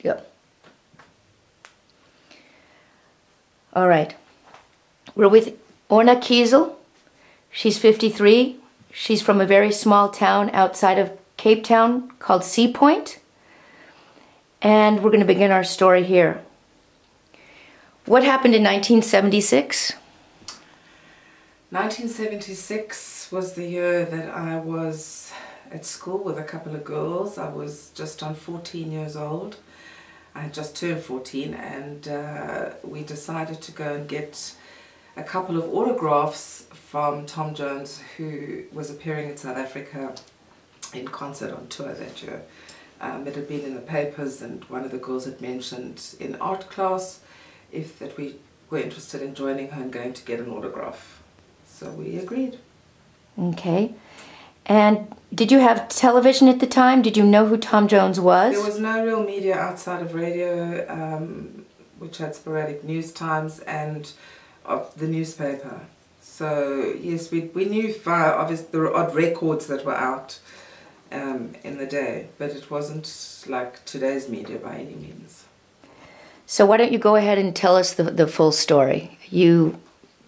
Yep. All right. We're with Orna Kiesel. She's 53. She's from a very small town outside of Cape Town called Sea Point. And we're going to begin our story here. What happened in 1976? 1976 was the year that I was at school with a couple of girls. I was just on 14 years old. I had just turned 14, and we decided to go and get a couple of autographs from Tom Jones, who was appearing in South Africa in concert on tour that year. It had been in the papers, and one of the girls had mentioned in art class that we were interested in joining her and going to get an autograph. So we agreed. Okay. And did you have television at the time? Did you know who Tom Jones was? There was no real media outside of radio, which had sporadic news times, and the newspaper. So yes, we knew via obviously the odd records that were out in the day, but it wasn't like today's media by any means. So why don't you go ahead and tell us the full story? You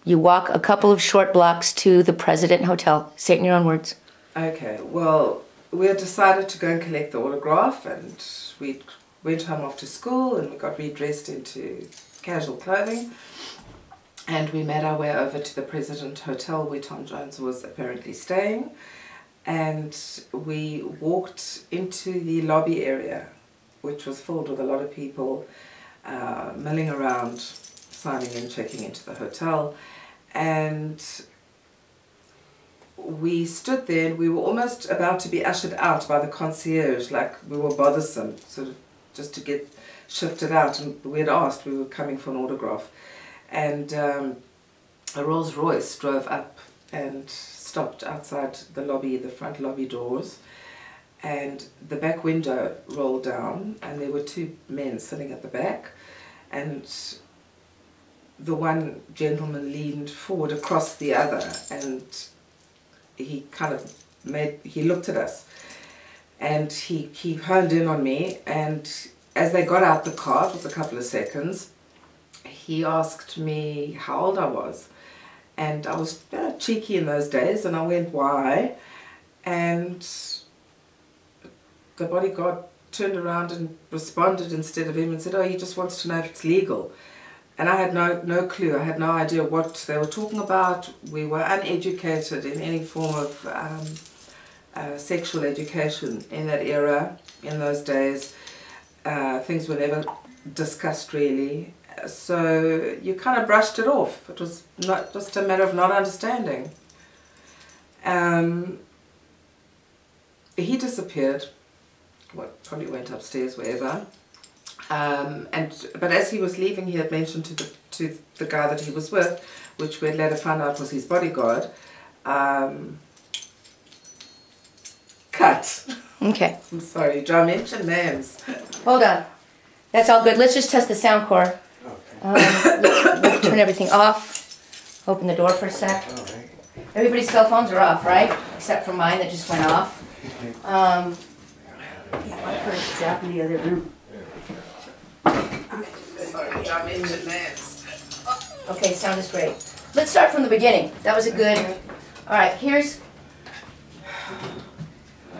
walk a couple of short blocks to the President Hotel. Say it in your own words. Okay, well, we had decided to go and collect the autograph, and we went home after school and we got redressed into casual clothing, and we made our way over to the President Hotel where Tom Jones was apparently staying, and we walked into the lobby area, which was filled with a lot of people milling around, signing in, checking into the hotel, and we stood there and we were almost about to be ushered out by the concierge, like we were bothersome, sort of just to get shifted out, and we had asked, we were coming for an autograph, and a Rolls Royce drove up and stopped outside the lobby, the front lobby doors, and the back window rolled down, and there were two men sitting at the back, and the one gentleman leaned forward across the other, and he kind of he looked at us, and he honed in on me, and as they got out the car, it was a couple of seconds, he asked me how old I was, and I was cheeky in those days, and I went, why? And the bodyguard turned around and responded instead of him and said, oh, he just wants to know if it's legal. And I had no clue. I had no idea what they were talking about. We were uneducated in any form of sexual education in that era, in those days. Things were never discussed really. So you kind of brushed it off. It was not just a matter of not understanding. He disappeared. Well, probably went upstairs, wherever. But as he was leaving, he had mentioned to the guy that he was with, which we later found out was his bodyguard. Cut. Okay. I'm sorry, did I mention names? Hold on. That's all good. Let's just test the sound core. Okay. Let's turn everything off. Open the door for a sec. All right. Everybody's cell phones are off, right? Except for mine that just went off. Yeah, I heard Zap in the other room. Sorry, did I mention names? Okay, sound is great. Let's start from the beginning. That was a good. All right, here's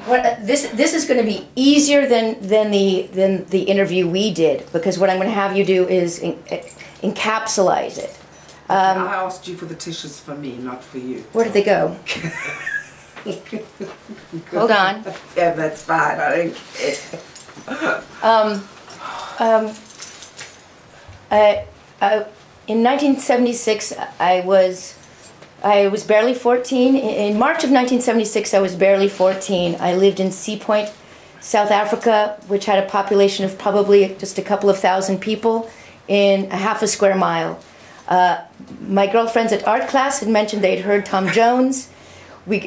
what this is going to be easier than the interview we did, because what I'm going to have you do is encapsulate it. I asked you for the tissues for me, not for you. Where did they go? Hold on. Yeah, that's fine. I don't care. In 1976, I was barely 14. In March of 1976, I was barely 14. I lived in Sea Point, South Africa, which had a population of probably just a couple of thousand people in a half a square mile. My girlfriends at art class had mentioned they'd heard Tom Jones. She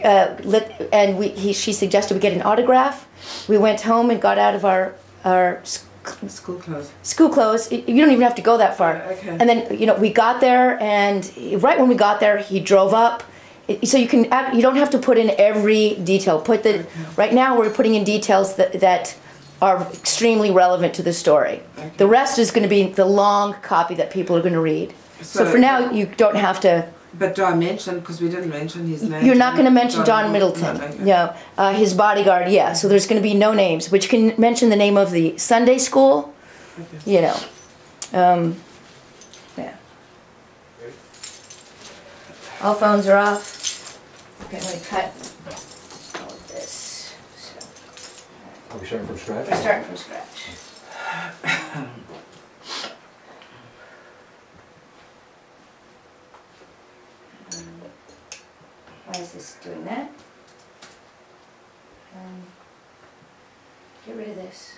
suggested we get an autograph. We went home and got out of our school clothes. School clothes. You don't even have to go that far. Okay. And then we got there, and right when we got there, he drove up. So you don't have to put in every detail. Right now we're putting in details that are extremely relevant to the story. Okay. The rest is going to be the long copy that people are going to read. So for now, you don't have to. But do I mention, because we didn't mention his name? You're not going to mention John Middleton. No, okay. No. His bodyguard, yeah. So there's going to be no names, but you can mention the name of the Sunday school. Okay. You know. Yeah. All phones are off. Okay, I'm going to cut all of this. So, Are we starting from scratch? we're starting from scratch. Why is this doing that? Get rid of this.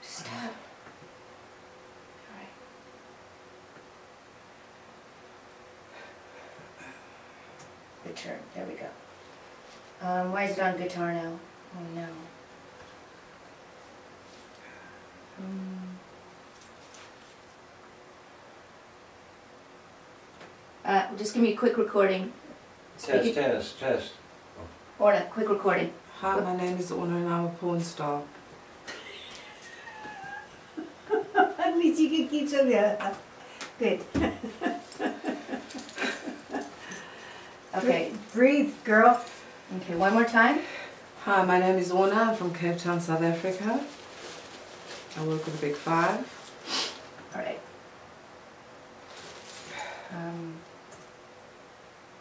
Stop. Alright. Return. There we go. Why is it on guitar now? Oh no. Just give me a quick recording. Test. Orna, quick recording. Hi, my name is Orna and I'm a porn star. At least you can keep some, yeah. Good. Okay. Breathe, girl. Okay, one more time. Hi, my name is Orna. I'm from Cape Town, South Africa. I work with the Big Five. Alright.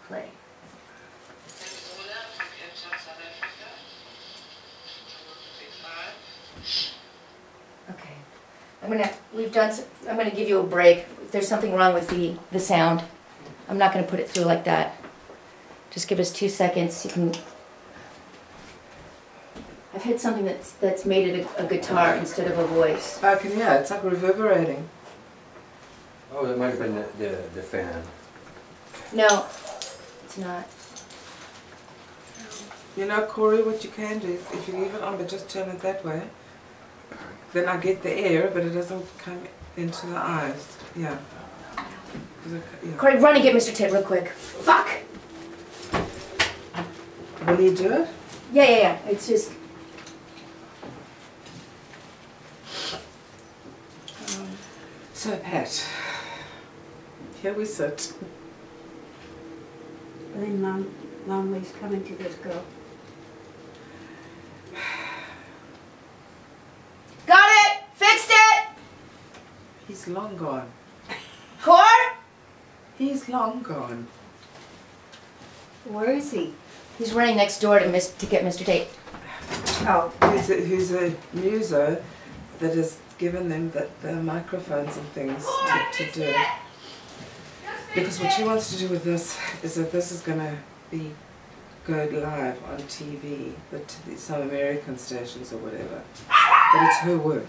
Play. Okay. I'm gonna give you a break. If there's something wrong with the sound, I'm not gonna put it through like that. Just give us 2 seconds. You can. I've hit something that's made it a guitar instead of a voice. I can hear, it's like reverberating. Oh, that might have been the fan. No, it's not. You know, Corey, what you can do is if you leave it on but just turn it that way, then I get the air, but it doesn't come into the eyes. Yeah. Corey, run and get Mr. Tit real quick. Fuck! Will you do it? Yeah. It's just. So, Pat, here we sit. Then long ways coming to this girl. Got it! Fixed it! He's long gone. Core? He's long gone. Where is he? He's running next door to get Mr. Tate. Oh. Who's a muso that has given them the microphones and things to do it. Because what she wants to do with this is that this is going to go live on TV, some American stations or whatever. But it's her work.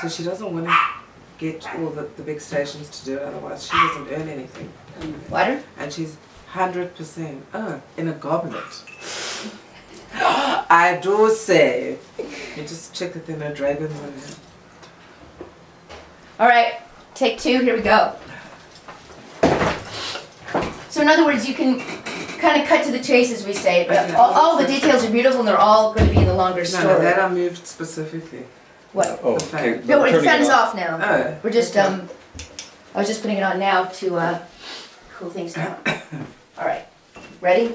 So she doesn't want to get all the big stations to do it, otherwise she doesn't earn anything. Water? And she's 100% in a goblet. I do say. You just check that there are no dragons in there. Alright, take 2, here we go. So in other words, you can kind of cut to the chase, as we say, but all the details are beautiful and they're all going to be in the longer story. No, that I moved specifically. What? Oh, The fan. okay. No, the Turning fan it is off. off now. Oh, We're just, okay. I was just putting it on now to cool things down. Alright, ready?